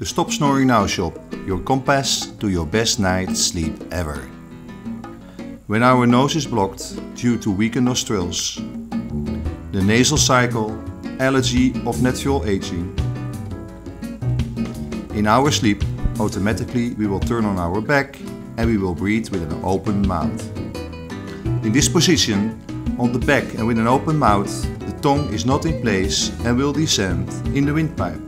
The Stop Snoring Now Shop, your compass to your best night's sleep ever. When our nose is blocked due to weakened nostrils, the nasal cycle, allergy of natural aging, in our sleep, automatically we will turn on our back and we will breathe with an open mouth. In this position, on the back and with an open mouth, the tongue is not in place and will descend in the windpipe,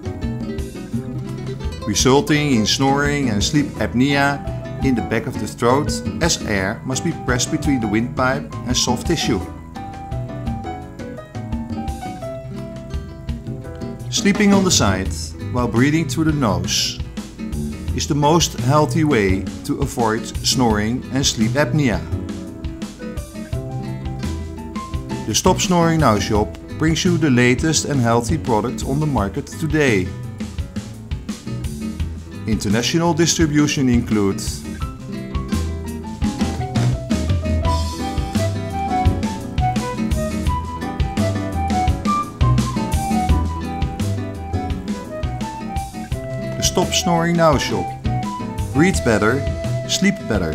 resulting in snoring and sleep apnea in the back of the throat, as air must be pressed between the windpipe and soft tissue. Sleeping on the side while breathing through the nose is the most healthy way to avoid snoring and sleep apnea. The Stop Snoring Now Shop brings you the latest and healthy products on the market today. International distribution includes the Stop Snoring Now Shop. Breathe better, sleep better.